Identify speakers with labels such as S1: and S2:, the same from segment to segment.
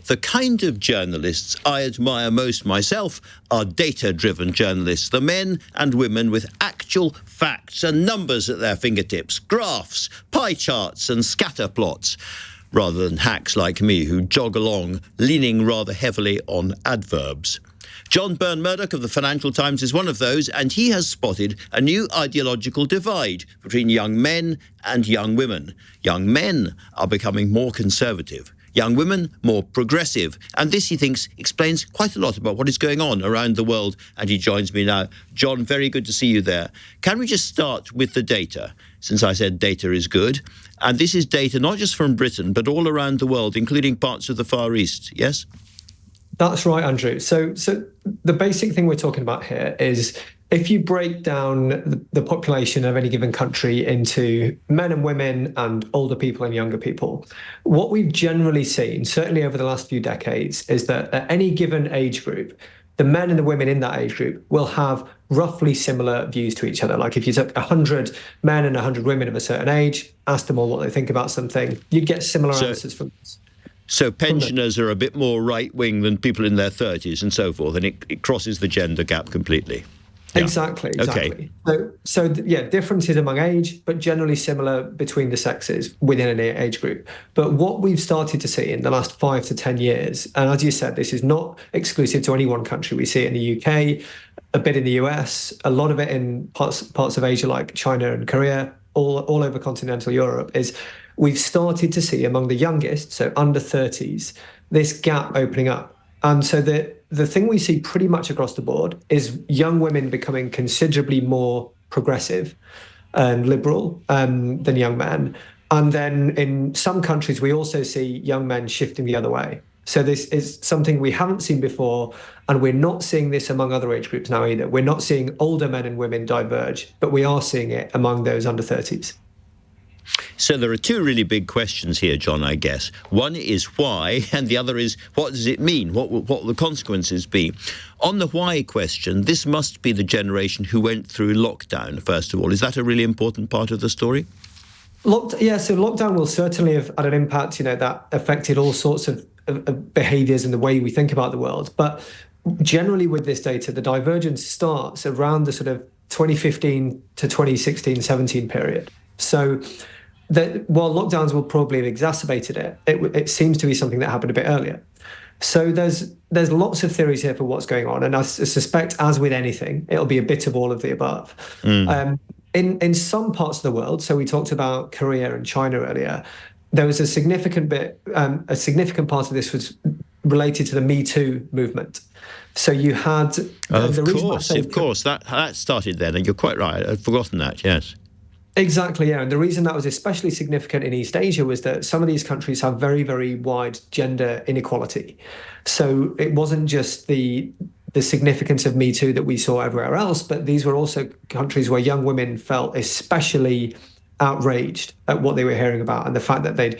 S1: The kind of journalists I admire most myself are data-driven journalists, the men and women with actual facts and numbers at their fingertips, graphs, pie charts and scatter plots, rather than hacks like me who jog along, leaning rather heavily on adverbs. John Burn-Murdoch of the Financial Times is one of those, and he has spotted a new ideological divide between young men and young women. Young men are becoming more conservative, young women more progressive, and this, he thinks, explains quite a lot about what is going on around the world, and he joins me now. John, very good to see you there. Can we just start with the data, since I said data is good? And this is data not just from Britain, but all around the world, including parts of the Far East, yes?
S2: That's right, Andrew. So the basic thing we're talking about here is if you break down the population of any given country into men and women and older people and younger people, what we've generally seen, certainly over the last few decades, is that at any given age group, the men and the women in that age group will have roughly similar views to each other. Like if you took 100 men and 100 women of a certain age, asked them all what they think about something, you'd get similar answers from this.
S1: So pensioners are a bit more right-wing than people in their 30s and so forth, and it crosses the gender gap completely.
S2: Yeah. Exactly.
S1: Okay.
S2: So differences among age, but generally similar between the sexes within an age group. But what we've started to see in the last 5 to 10 years, and as you said, this is not exclusive to any one country. We see it in the UK, a bit in the US, a lot of it in parts of Asia like China and Korea, all over continental Europe, is we've started to see among the youngest, so under 30s, this gap opening up. And so the thing we see pretty much across the board is young women becoming considerably more progressive and liberal than young men. And then in some countries, we also see young men shifting the other way. So this is something we haven't seen before, and we're not seeing this among other age groups now either. We're not seeing older men and women diverge, but we are seeing it among those under 30s.
S1: So there are two really big questions here, John, I guess. One is why, and the other is what does it mean? What will the consequences be? On the why question, this must be the generation who went through lockdown, first of all. Is that a really important part of the story?
S2: So lockdown will certainly have had an impact, that affected all sorts of behaviours and the way we think about the world. But generally with this data, the divergence starts around the sort of 2015 to 2016, 17 period. So while lockdowns will probably have exacerbated it seems to be something that happened a bit earlier. So there's lots of theories here for what's going on, and I suspect, as with anything, it'll be a bit of all of the above. In some parts of the world, so we talked about Korea and China earlier, there was a significant part of this was related to the Me Too movement. So you had
S1: of course that started then, and you're quite right. I'd forgotten that. Yes.
S2: Exactly, yeah. And the reason that was especially significant in East Asia was that some of these countries have very, very wide gender inequality. So it wasn't just the significance of Me Too that we saw everywhere else, but these were also countries where young women felt especially outraged at what they were hearing about and the fact that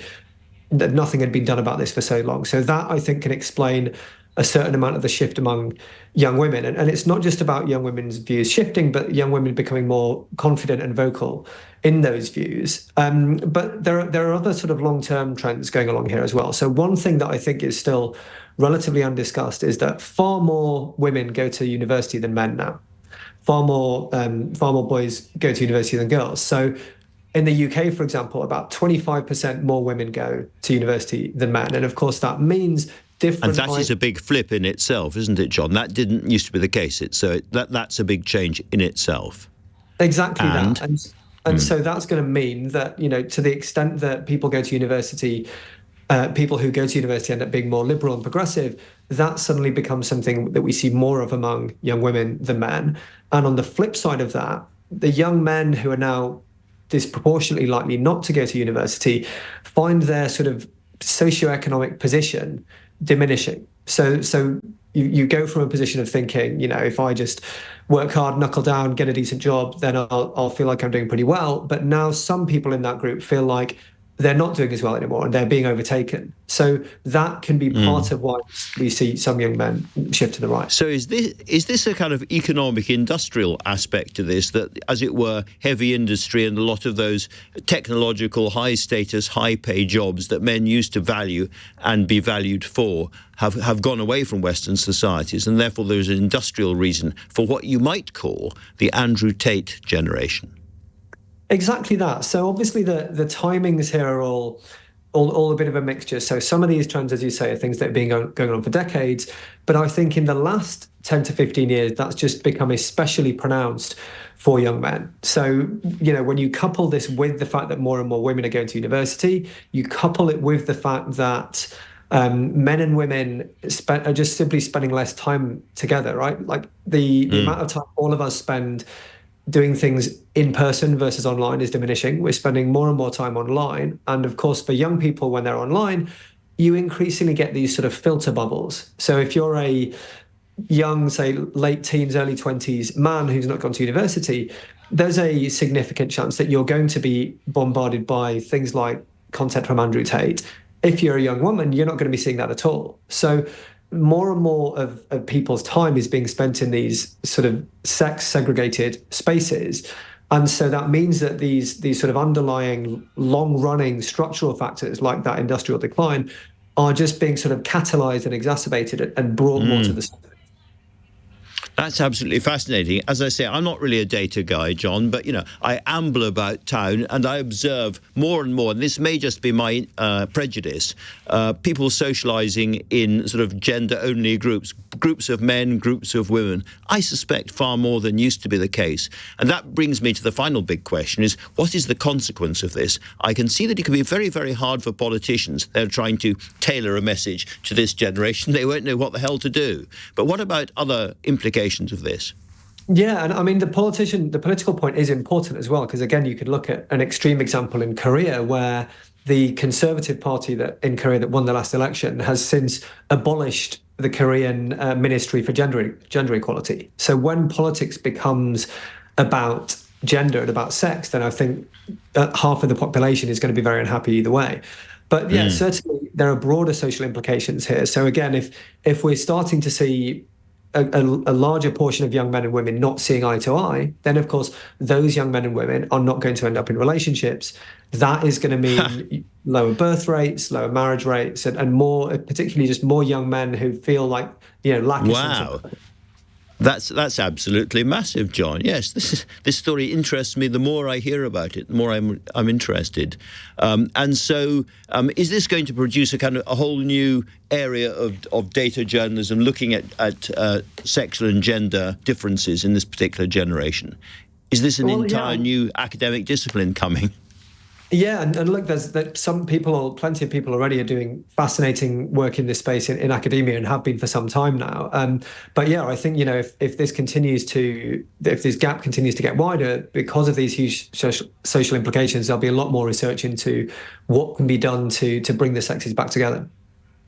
S2: nothing had been done about this for so long. So that, I think, can explain a certain amount of the shift among young women. And it's not just about young women's views shifting, but young women becoming more confident and vocal in those views. But there are other sort of long-term trends going along here as well. So one thing that I think is still relatively undiscussed is that far more women go to university than men now. Far more boys go to university than girls. So in the UK, for example, about 25% more women go to university than men. And of course, that means different.
S1: And that is a big flip in itself, isn't it, John? That didn't used to be the case. That's a big change in itself.
S2: Exactly that. And so that's going to mean that, to the extent that people go to university, people who go to university end up being more liberal and progressive, that suddenly becomes something that we see more of among young women than men. And on the flip side of that, the young men who are now disproportionately likely not to go to university find their sort of socioeconomic position diminishing. So you go from a position of thinking, if I just work hard, knuckle down, get a decent job, then I'll feel like I'm doing pretty well. But now some people in that group feel like they're not doing as well anymore and they're being overtaken. So that can be part of why we see some young men shift to the right.
S1: So is this a kind of economic industrial aspect to this, that, as it were, heavy industry and a lot of those technological, high status, high pay jobs that men used to value and be valued for have gone away from Western societies, and therefore there's an industrial reason for what you might call the Andrew Tate generation?
S2: Exactly that. So obviously the timings here are all a bit of a mixture. So some of these trends, as you say, are things that have been going on for decades. But I think in the last 10 to 15 years, that's just become especially pronounced for young men. So, when you couple this with the fact that more and more women are going to university, you couple it with the fact that men and women are just simply spending less time together, right? Like the amount of time all of us spend doing things in person versus online is diminishing. We're spending more and more time online. And of course, for young people, when they're online, you increasingly get these sort of filter bubbles. So if you're a young, say, late teens, early 20s man who's not gone to university, there's a significant chance that you're going to be bombarded by things like content from Andrew Tate. If you're a young woman, you're not going to be seeing that at all. So more and more of people's time is being spent in these sort of sex-segregated spaces. And so that means that these sort of underlying long-running structural factors like that industrial decline are just being sort of catalyzed and exacerbated and brought more to the surface.
S1: That's absolutely fascinating. As I say, I'm not really a data guy, John, but, I amble about town and I observe more and more, and this may just be my prejudice, people socializing in sort of gender-only groups of men, groups of women. I suspect far more than used to be the case. And that brings me to the final big question is, what is the consequence of this? I can see that it can be very, very hard for politicians. They're trying to tailor a message to this generation. They won't know what the hell to do. But what about other implications of this?
S2: Yeah, and I mean, the political point is important as well, because again, you could look at an extreme example in Korea where the Conservative Party in Korea that won the last election has since abolished the Korean Ministry for Gender Equality. So when politics becomes about gender and about sex, then I think half of the population is going to be very unhappy either way. But yeah, certainly there are broader social implications here. So again, if we're starting to see a larger portion of young men and women not seeing eye to eye, then of course those young men and women are not going to end up in relationships. That is going to mean lower birth rates, lower marriage rates, and more, particularly just more young men who feel like lack of sense of.
S1: That's absolutely massive, John. Yes, this story interests me. The more I hear about it, the more I'm interested. And so, is this going to produce a whole new area of data journalism, looking at sexual and gender differences in this particular generation? Is this an entire new academic discipline coming?
S2: Yeah, and look, there's plenty of people already are doing fascinating work in this space in academia and have been for some time now. But yeah, I think if this gap continues to get wider because of these huge social implications, there'll be a lot more research into what can be done to bring the sexes back together.